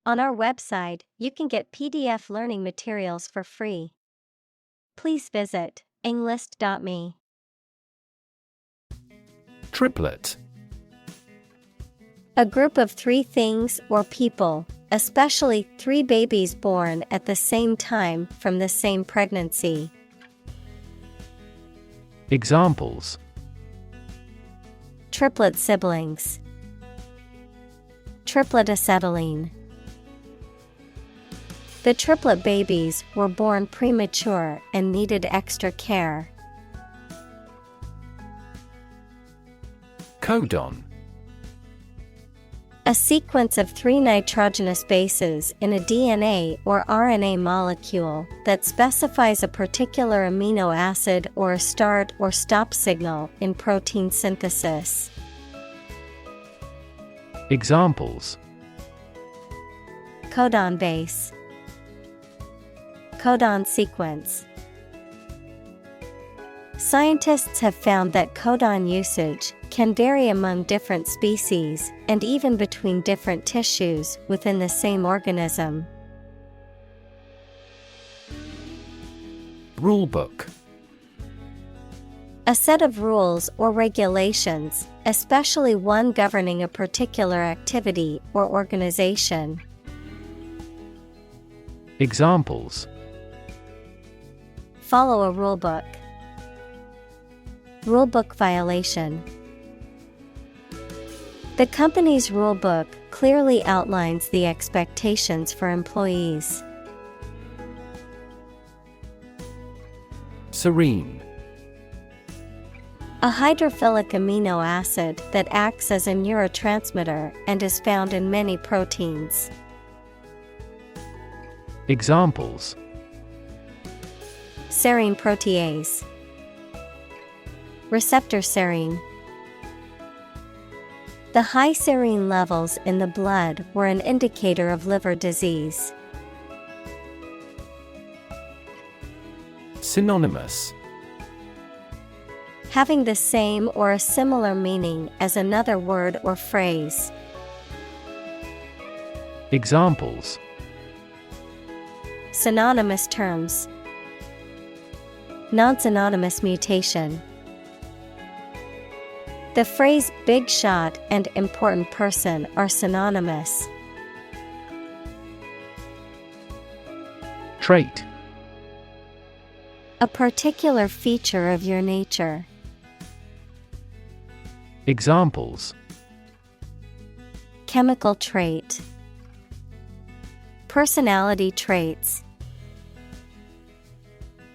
On our website, you can get PDF learning materials for free. Please visit englist.me. Triplet. A group of three things or people, especially three babies born at the same time from the same pregnancy. Examples: Triplet siblings. Triplet acetylene. The triplet babies were born premature and needed extra care. Codon. A sequence of three nitrogenous bases in a DNA or RNA molecule that specifies a particular amino acid or a start or stop signal in protein synthesis. Examples: Codon base. Codon sequence. Scientists have found that codon usage can vary among different species and even between different tissues within the same organism. Rulebook. A set of rules or regulations, especially one governing a particular activity or organization. Examples: Follow a rulebook. Rulebook violation. The company's rulebook clearly outlines the expectations for employees. Serine. A hydrophilic amino acid that acts as a neurotransmitter and is found in many proteins. Examples: Serine protease. Receptor serine. The high serine levels in the blood were an indicator of liver disease. Synonymous. Having the same or a similar meaning as another word or phrase. Examples: Synonymous terms. Non-synonymous mutation. The phrase big shot and important person are synonymous. Trait. A particular feature of your nature. Examples: Chemical trait. Personality traits.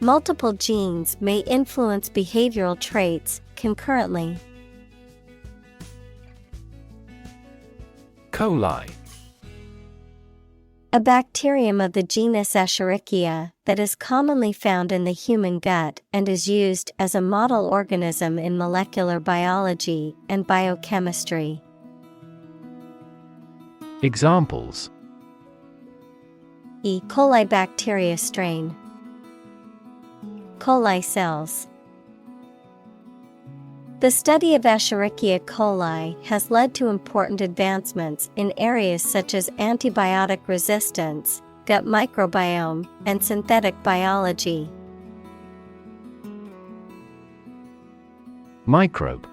Multiple genes may influence behavioral traits concurrently. Coli. A bacterium of the genus Escherichia that is commonly found in the human gut and is used as a model organism in molecular biology and biochemistry. Examples: E. coli bacteria strain. Coli cells. The study of Escherichia coli has led to important advancements in areas such as antibiotic resistance, gut microbiome, and synthetic biology. Microbe.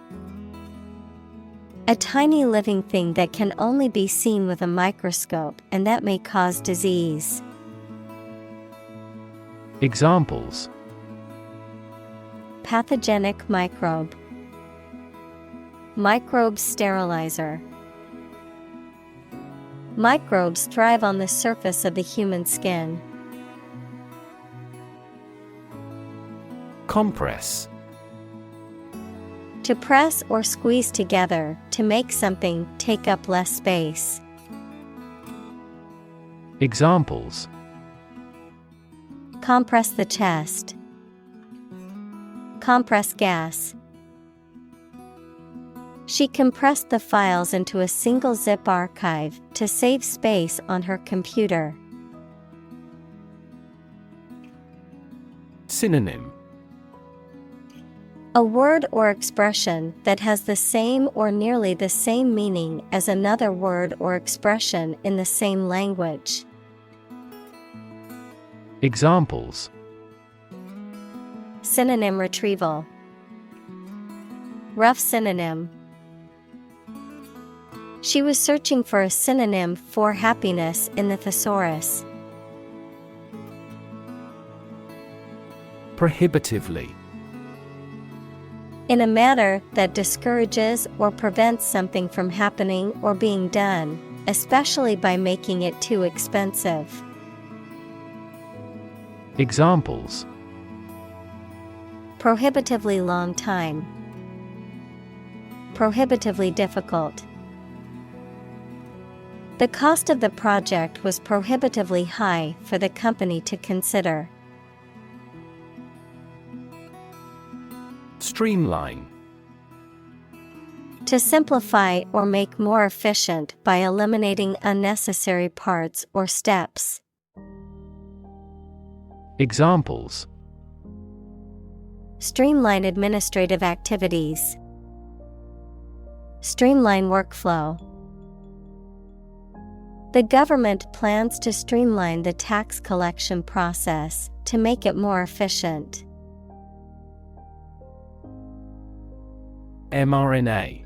A tiny living thing that can only be seen with a microscope and that may cause disease. Examples: Pathogenic microbe. Microbe sterilizer. Microbes thrive on the surface of the human skin. Compress. To press or squeeze together to make something take up less space. Examples: Compress the chest. Compress gas. She compressed the files into a single zip archive to save space on her computer. Synonym. A word or expression that has the same or nearly the same meaning as another word or expression in the same language. Examples: Synonym retrieval. Rough synonym. She was searching for a synonym for happiness in the thesaurus. Prohibitively. In a manner that discourages or prevents something from happening or being done, especially by making it too expensive. Examples: Prohibitively long time. Prohibitively difficult. The cost of the project was prohibitively high for the company to consider. Streamline. To simplify or make more efficient by eliminating unnecessary parts or steps. Examples: Streamline administrative activities. Streamline workflow. The government plans to streamline the tax collection process to make it more efficient. mRNA.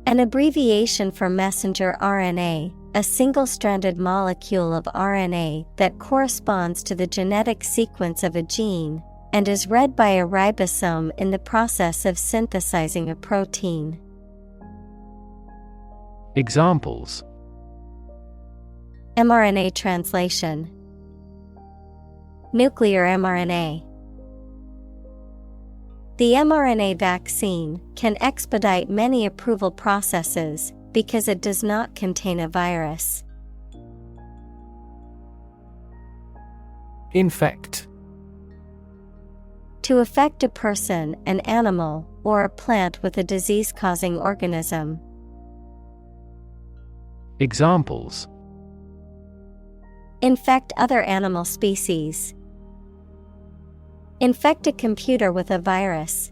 An abbreviation for messenger RNA, a single-stranded molecule of RNA that corresponds to the genetic sequence of a gene, and is read by a ribosome in the process of synthesizing a protein. Examples: mRNA translation. Nuclear mRNA. The mRNA vaccine can expedite many approval processes because it does not contain a virus. Infect. To affect a person, an animal, or a plant with a disease-causing organism. Examples: Infect other animal species. Infect a computer with a virus.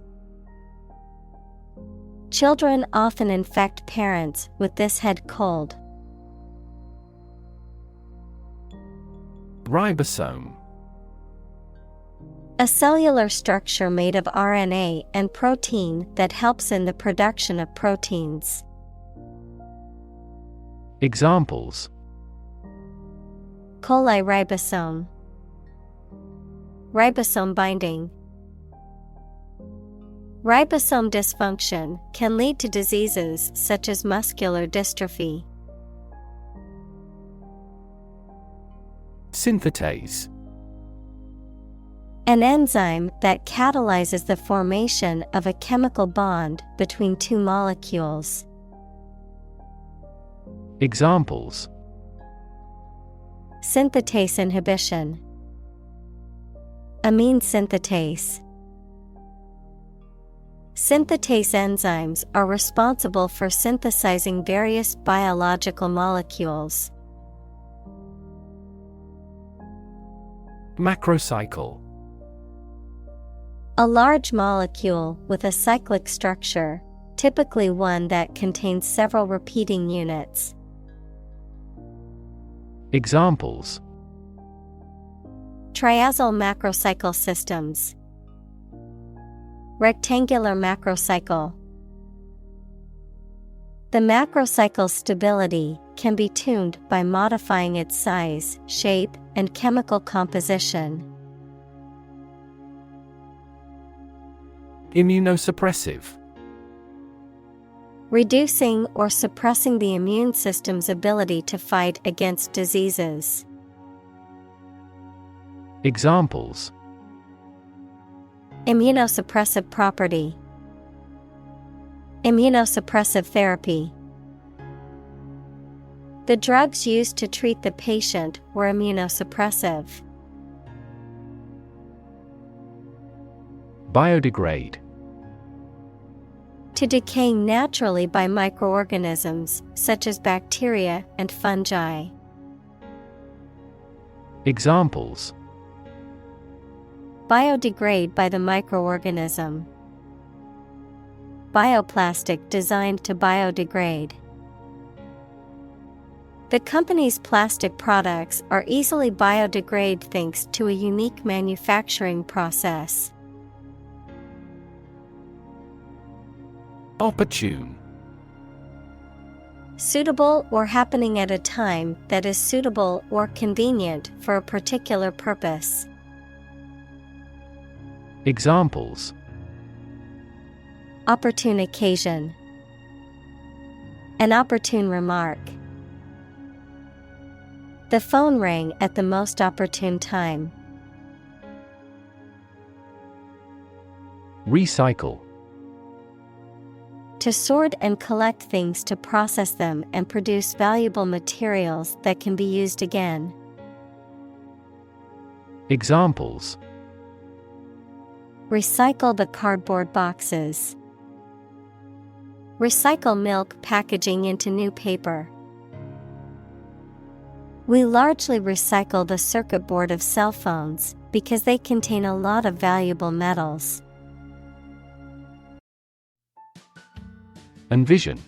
Children often infect parents with this head cold. Ribosome. A cellular structure made of RNA and protein that helps in the production of proteins. Examples: Coli ribosome. Ribosome binding. Ribosome dysfunction can lead to diseases such as muscular dystrophy. Synthetase. An enzyme that catalyzes the formation of a chemical bond between two molecules. Examples: Synthetase inhibition. Amine synthetase. Synthetase enzymes are responsible for synthesizing various biological molecules. Macrocycle. A large molecule with a cyclic structure, typically one that contains several repeating units. Examples: Triazyl macrocycle systems. Rectangular macrocycle. The macrocycle's stability can be tuned by modifying its size, shape, and chemical composition. Immunosuppressive. Reducing or suppressing the immune system's ability to fight against diseases. Examples: Immunosuppressive property. Immunosuppressive therapy. The drugs used to treat the patient were immunosuppressive. Biodegrade. To decay naturally by microorganisms such as bacteria and fungi. Examples: Biodegrade by the microorganism. Bioplastic designed to biodegrade. The company's plastic products are easily biodegrade thanks to a unique manufacturing process. Opportune. Suitable or happening at a time that is suitable or convenient for a particular purpose. Examples: Opportune occasion. An opportune remark. The phone rang at the most opportune time. Recycle. To sort and collect things to process them and produce valuable materials that can be used again. Examples: Recycle the cardboard boxes. Recycle milk packaging into new paper. We largely recycle the circuit board of cell phones because they contain a lot of valuable metals. Envision.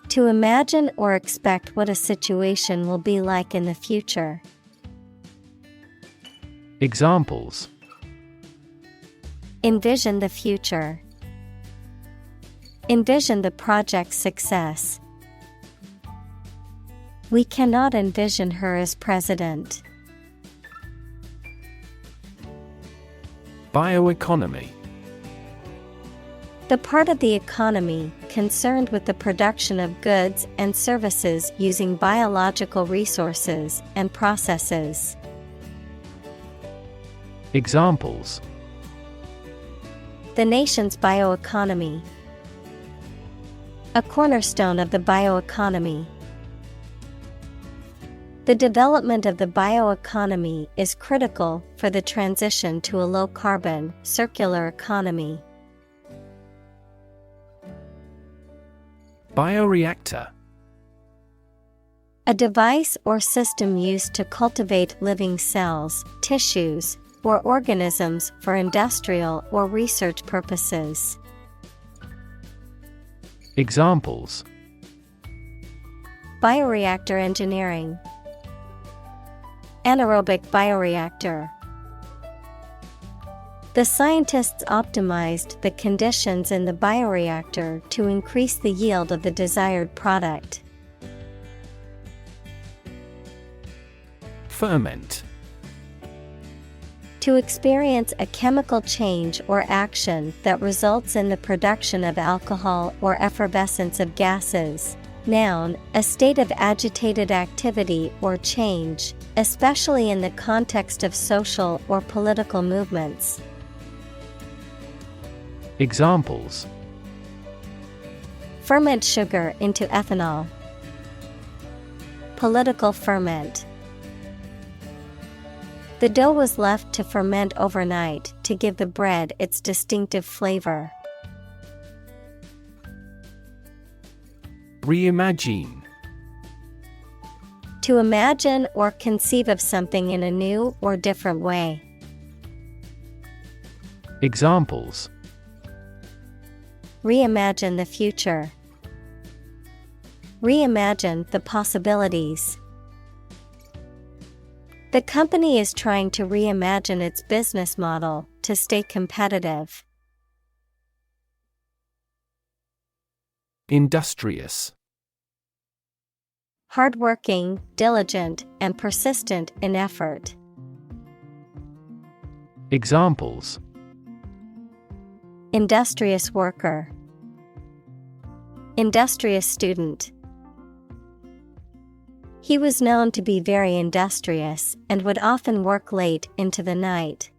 To imagine or expect what a situation will be like in the future. Examples: Envision the future. Envision the project's success. We cannot envision her as president. Bioeconomy. The part of the economy concerned with the production of goods and services using biological resources and processes. Examples: The nation's bioeconomy. A cornerstone of the bioeconomy. The development of the bioeconomy is critical for the transition to a low-carbon, circular economy. Bioreactor. A device or system used to cultivate living cells, tissues, or organisms for industrial or research purposes. Examples: Bioreactor engineering. Anaerobic bioreactor. The scientists optimized the conditions in the bioreactor to increase the yield of the desired product. Ferment. To experience a chemical change or action that results in the production of alcohol or effervescence of gases. Noun, a state of agitated activity or change, especially in the context of social or political movements. Examples: Ferment sugar into ethanol. Political ferment. The dough was left to ferment overnight to give the bread its distinctive flavor. Reimagine. To imagine or conceive of something in a new or different way. Examples: Reimagine the future. Reimagine the possibilities. The company is trying to reimagine its business model to stay competitive. Industrious. Hardworking, diligent, and persistent in effort. Examples: Industrious worker. Industrious student. He was known to be very industrious and would often work late into the night.